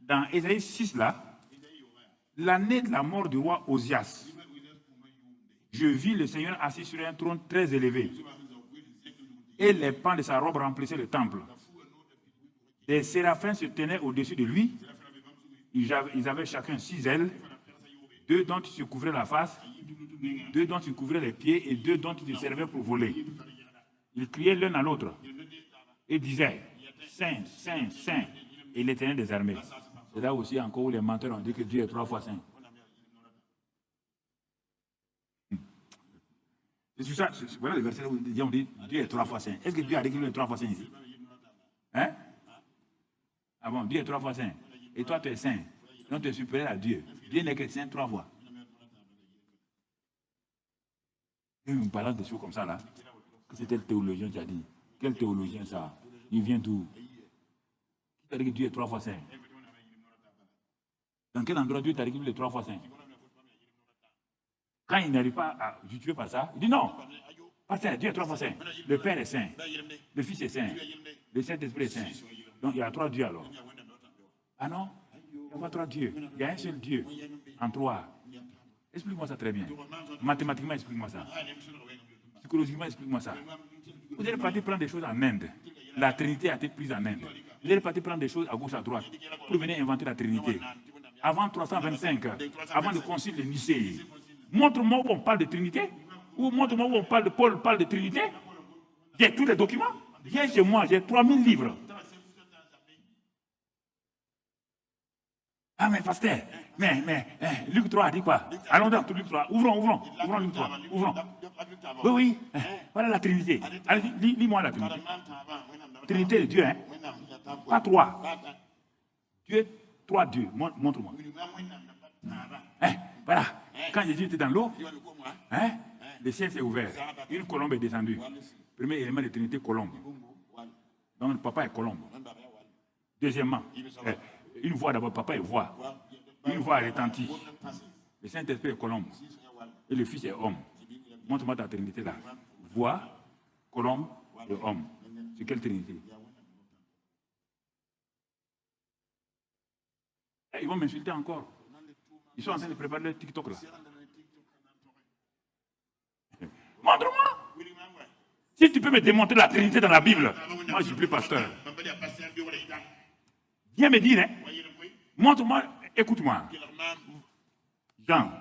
dans Ésaïe 6, là, l'année de la mort du roi Osias, je vis le Seigneur assis sur un trône très élevé. Et les pans de sa robe remplissaient le temple. Des séraphins se tenaient au-dessus de lui. Ils avaient chacun 6 ailes, 2 dont ils se couvraient la face, 2 dont ils couvraient les pieds et 2 dont ils se servaient pour voler. Ils criaient l'un à l'autre et disaient « Saint, Saint, Saint » et l'Éternel des armées. C'est là aussi encore où les menteurs ont dit que Dieu est 3 fois saint. C'est sur ça, voilà le verset où on dit Dieu est 3 fois saint. Est-ce que Dieu a dit qu'il est 3 fois saint ici? Hein? Ah bon, Dieu est 3 fois saint. Et toi, tu es saint. Donc tu es supérieur à Dieu. Dieu n'est que saint 3 fois. Et on parle de choses comme ça là. C'était le théologien qui a dit. Quel théologien ça? Il vient d'où? Qui t'a dit que Dieu est 3 fois saint? Dans quel endroit Dieu t'a dit qu'il est 3 fois saint? Quand il n'arrive pas à justifier par ça, il dit non. Parce que Dieu est 3 fois saint. Le Père est saint. Le Fils est saint. Le Saint-Esprit est saint. Donc il y a 3 dieux alors. Ah non? Il n'y a pas 3 dieux. Il y a un seul Dieu en 3. Explique-moi ça très bien. Mathématiquement, explique-moi ça. Psychologiquement, explique-moi ça. Vous êtes parti prendre des choses en Inde. La Trinité a été prise en Inde. Vous êtes parti prendre des choses à gauche, à droite pour venir inventer la Trinité. Avant 325, avant le concile de Nicée, montre-moi où on parle de Trinité. Ou montre-moi où on parle de Paul parle de Trinité. J'ai tous les documents. Viens chez moi, j'ai 3000 livres. Ah mais pasteur, Luc 3 a dit quoi? Allons dans Luc 3, ouvrons Luc 3, ouvrons. Oui, voilà la Trinité. Allez, lis-moi la Trinité. Trinité de Dieu, hein? Pas 3. Dieu, 3 dieux, montre-moi. Voilà, quand Jésus était dans l'eau, le ciel s'est ouvert, une colombe est descendue. Premier élément de Trinité, colombe. Donc le papa est colombe. Deuxièmement, une voix d'abord, papa est voix. Une voix retentit. Le Saint-Esprit est colombe. Et le Fils est homme. Montre-moi ta Trinité là. Voix, colombe et homme. C'est quelle Trinité? Ils vont m'insulter encore. Ils sont en train de préparer le TikTok là. Montre-moi. Si tu peux me démontrer la Trinité dans la Bible, moi je ne suis plus pasteur. Viens me dire, hein? Montre-moi, écoute-moi. Jean,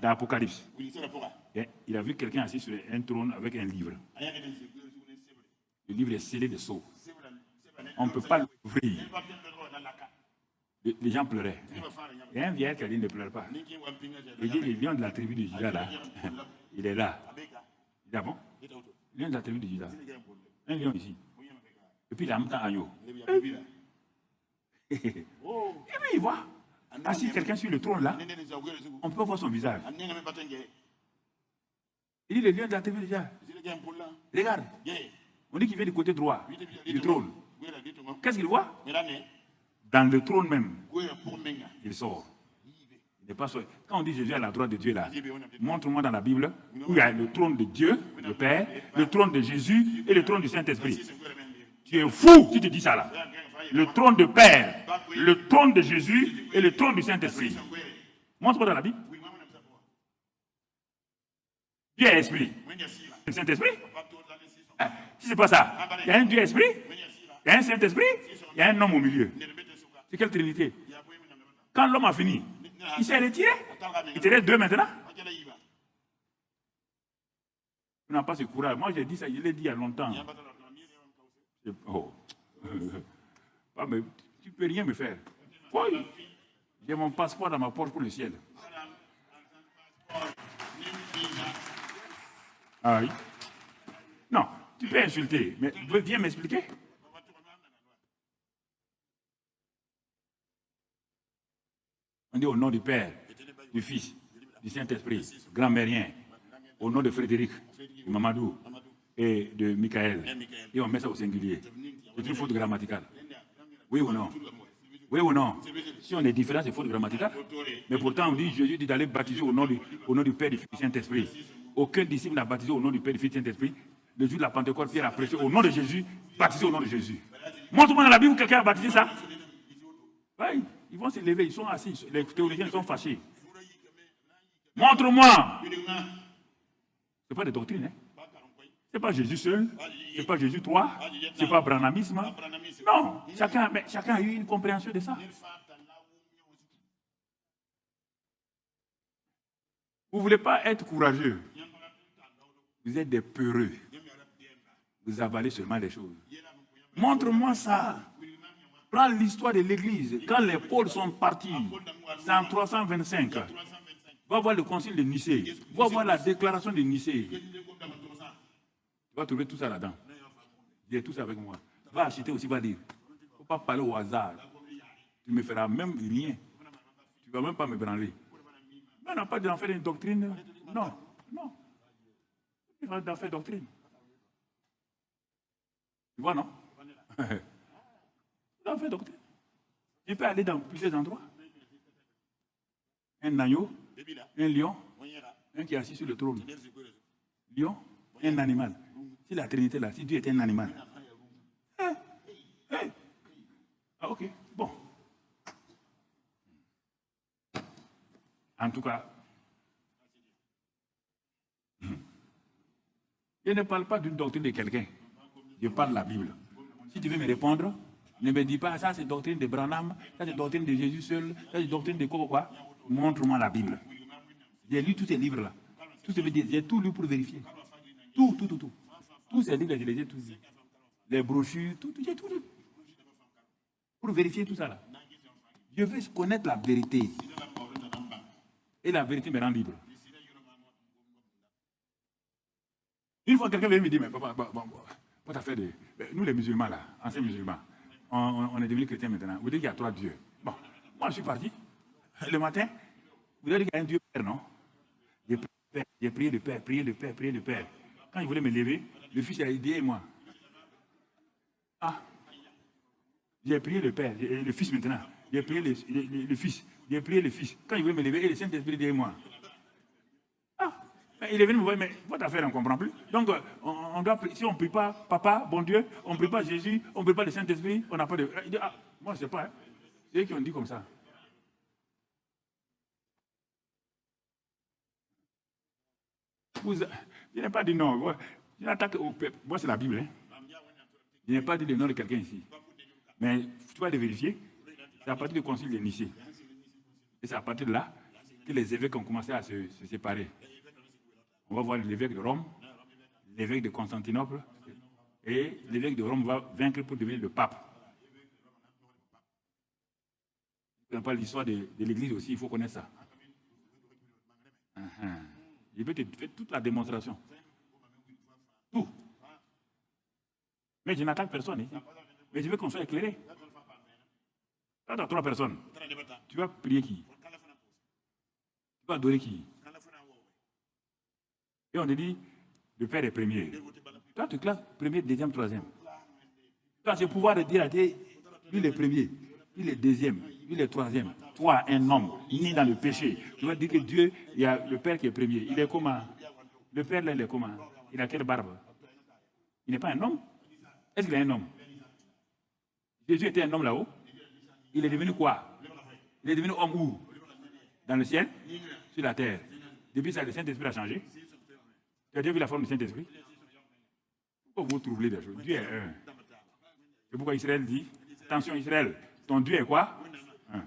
dans l'Apocalypse, il a vu quelqu'un assis sur un trône avec un livre. Le livre est scellé de sceaux. On ne peut pas l'ouvrir. Les gens pleuraient. Il y a un vieillard qui a dit ne pleure pas. Il dit le lion de la tribu de Juda là, il est là. Il dit ah bon? Le lion de la tribu de Juda. Un lion ici. Et puis il a un agneau. Et puis il voit. Assis quelqu'un sur le trône là, on peut voir son visage. Il dit le lion de la tribu de Juda. Regarde. On dit qu'il vient du côté droit du trône. Qu'est-ce qu'il voit? Dans le trône même, il sort. Il n'est pas sorti. Quand on dit Jésus à la droite de Dieu là, montre-moi dans la Bible où il y a le trône de Dieu, le Père, le trône de Jésus et le trône du Saint-Esprit. Tu es fou si tu dis ça là. Le trône de Père, le trône de Jésus et le trône du Saint-Esprit. Montre-moi dans la Bible. Dieu est esprit. Le Saint-Esprit? Si c'est pas ça, il y a un Dieu esprit, il y a un Saint-Esprit, il y a un homme au milieu. C'est quelle Trinité? Quand l'homme a fini, il s'est retiré. Il te reste 2 maintenant. Tu n'as pas ce courage. Moi, j'ai dit ça, je l'ai dit il y a longtemps. Oh. Ah, mais tu ne peux rien me faire. Oui. J'ai mon passeport dans ma poche pour le ciel. Ah oui. Non, tu peux insulter, mais viens m'expliquer. On dit au nom du Père, du Fils, du Saint-Esprit, grand-mérien, au nom de Frédéric, de Mamadou et de Michael. Et on met ça au singulier. C'est une faute grammaticale. Oui ou non? Oui ou non? Si on est différent, c'est faute grammaticale. Mais pourtant, on dit, Jésus dit d'aller baptiser au nom du Père, du Fils et du Saint-Esprit. Aucun disciple n'a baptisé au nom du Père, du Fils et du Saint-Esprit. Le jour de la Pentecôte, Pierre a prêché au nom de Jésus, baptisé au nom de Jésus. Montre-moi dans la Bible où quelqu'un a baptisé ça. Oui, ils vont se lever, ils sont assis. Les théologiens sont fâchés. Montre-moi. Ce n'est pas des doctrines. Hein. Ce n'est pas Jésus seul. Ce n'est pas Jésus toi. Ce n'est pas branhamisme. Non, chacun a eu une compréhension de ça. Vous ne voulez pas être courageux. Vous êtes des peureux. Vous avalez seulement les choses. Montre-moi ça. Prends l'histoire de l'Église. Quand les pôles sont partis, c'est en 325. Va voir le concile de Nicée. Va voir la déclaration de Nicée. Tu vas trouver tout ça là-dedans. J'ai tout ça avec moi. Va acheter aussi, va lire. Il ne faut pas parler au hasard. Tu ne me feras même rien. Tu ne vas même pas me branler. Mais on n'a pas d'en faire une doctrine. Non, non. Il va d'en faire doctrine. Tu vois, non? D'en faire doctrine. Tu peux aller dans plusieurs endroits. Un agneau, un lion, un qui est assis sur le trône. Lion, un animal. Si la Trinité là, si Dieu était un animal. Ah, ok, bon. En tout cas, je ne parle pas d'une doctrine de quelqu'un. Je parle de la Bible. Si tu veux me répondre, ne me dis pas ça c'est doctrine de Branham, ça c'est doctrine de Jésus seul, ça c'est doctrine de quoi. Montre-moi la Bible. J'ai lu tous ces livres-là. Tout ce que j'ai tout lu pour vérifier. Tout. Tous ces livres, je les ai tous lus. Les brochures, tout, j'ai tout lu. Pour vérifier tout ça là. Je veux connaître la vérité. Et la vérité me rend libre. Une fois quelqu'un vient me dire, mais papa, pas affaire de. Nous les musulmans là, anciens musulmans, on est devenus chrétiens maintenant. Vous dites qu'il y a 3 dieux. Bon, moi je suis parti. Le matin, vous avez dit qu'il y a un Dieu Père, non? J'ai prié le Père, prié le Père. Quand il voulait me lever, le Fils a dit, moi. Ah, j'ai prié le Père, le Fils maintenant. J'ai prié le Fils. J'ai prié le Fils. Quand il voulait me lever, le Saint-Esprit dit, moi. Ah, il est venu me voir, mais votre affaire, on ne comprend plus. Donc, on doit, si on ne prie pas Papa, bon Dieu, on ne prie pas Jésus, on ne prie pas le Saint-Esprit, on n'a pas de. Il dit, ah, moi, je ne sais pas. Hein. C'est eux qui ont dit comme ça. Je n'ai pas dit non. Je n'attaque au peuple. Moi, c'est la Bible. Hein. Je n'ai pas dit le nom de quelqu'un ici. Mais tu vas le vérifier. C'est à partir du concile de Nicée. Et c'est à partir de là que les évêques ont commencé à se séparer. On va voir l'évêque de Rome, l'évêque de Constantinople, et l'évêque de Rome va vaincre pour devenir le pape. On parle de l'histoire de l'Église aussi, il faut connaître ça. Je vais te faire toute la démonstration. Tout. Mais je n'attaque personne ici. Mais je veux qu'on soit éclairé. Quand tu as 3 personnes, tu vas prier qui? Tu vas adorer qui? Et on te dit, le Père est premier. Toi, tu classes premier, deuxième, troisième. Tu as ce pouvoir de dire à Dieu, lui le premier, lui le deuxième, lui le troisième. Toi, un homme, né dans le péché. Tu vas dire que Dieu, il y a le Père qui est premier. Il est comment? Le Père, là, il est comment? Il a quelle barbe? Il n'est pas un homme? Est-ce qu'il est un homme? Jésus était un homme là-haut. Il est devenu quoi? Il est devenu homme où? Dans le ciel? Sur la terre. Depuis ça, le Saint-Esprit a changé. Tu as déjà vu la forme du Saint-Esprit? Pourquoi vous troublez des choses? Dieu est un. C'est pourquoi Israël dit, attention Israël, ton Dieu est quoi? Un.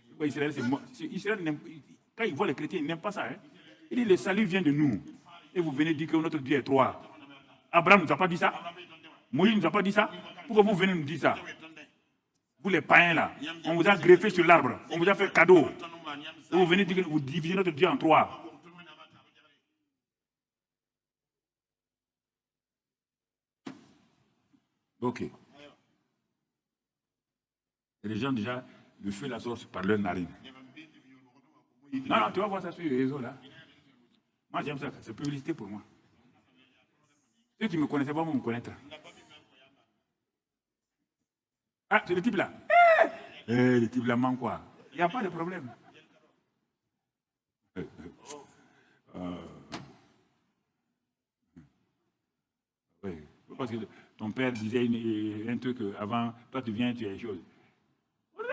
Pourquoi Israël, c'est Israël, quand il voit les chrétiens, il n'aime pas ça. Hein? Il dit, le salut vient de nous. Et vous venez dire que notre Dieu est 3. Abraham ne nous a pas dit ça. Moïse ne nous a pas dit ça. Pourquoi vous venez nous dire ça? Vous les païens là, on vous a greffé sur l'arbre, on vous a fait cadeau. Et vous venez dire que vous divisez notre Dieu en 3. Ok. Et les gens déjà, le feu la source par leur narine. Non, tu vas voir ça sur les réseaux là. Moi j'aime ça, c'est publicité pour moi. Ceux qui ne me connaissaient pas vont me connaître. Ah, c'est le type là. Le type là manque quoi? Il n'y a pas de problème. Oui, parce que ton père disait un truc avant, toi tu viens, tu as les choses.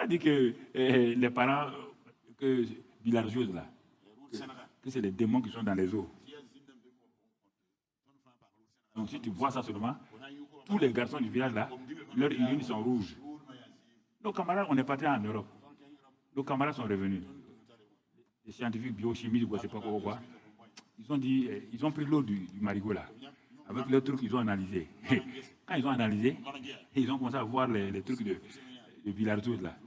pas dit que les parents, que villageois là, que c'est les démons qui sont dans les eaux. Donc si tu vois ça seulement, tous les garçons du village là, leurs urines sont rouges. Nos camarades, on est partis en Europe. Nos camarades sont revenus. Les scientifiques biochimistes, je ne sais pas quoi. Ils ont dit, ils ont pris l'eau du marigot là. Avec le truc qu'ils ont analysé. Quand ils ont analysé, ils ont commencé à voir les trucs de villageois là.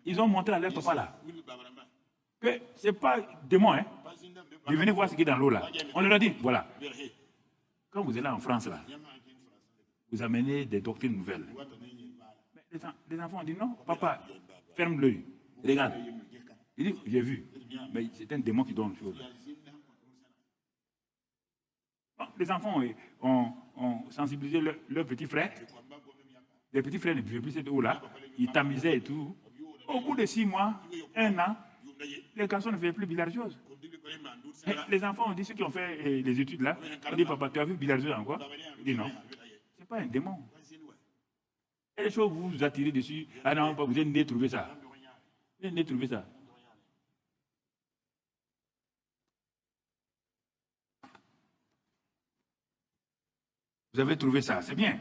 Ils ont montré à leur papa là que ce n'est pas démon, hein. Ils venaient voir ce qui est dans l'eau là. On leur a dit, voilà. Quand vous êtes là en France là, vous amenez des doctrines nouvelles. Mais les enfants ont dit non, papa, ferme l'œil, regarde. Il dit, j'ai vu, mais c'est un démon qui donne chose. Les enfants ont sensibilisé leurs petits frères. Les petits frères ne buvaient plus cette eau-là. Ils tamisaient et tout. Au bout de 6 mois, 1 an, les garçons ne faisaient plus villageoise. Les enfants ont dit, ceux qui ont fait les études là, on dit, papa, tu as vu villageoise encore? Il dit non. Ce n'est pas un démon. Et les choses, vous vous attirez dessus. Ah non, vous êtes né trouver ça. Vous êtes né trouver ça. Vous avez trouvé ça, c'est bien.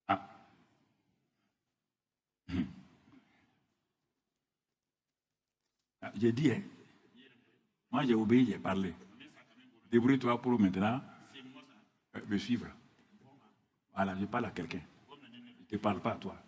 Ah. J'ai dit, hein. Moi j'ai obéi, j'ai parlé. Débrouille-toi pour maintenant me suivre. Voilà, je parle à quelqu'un. Je ne te parle pas à toi.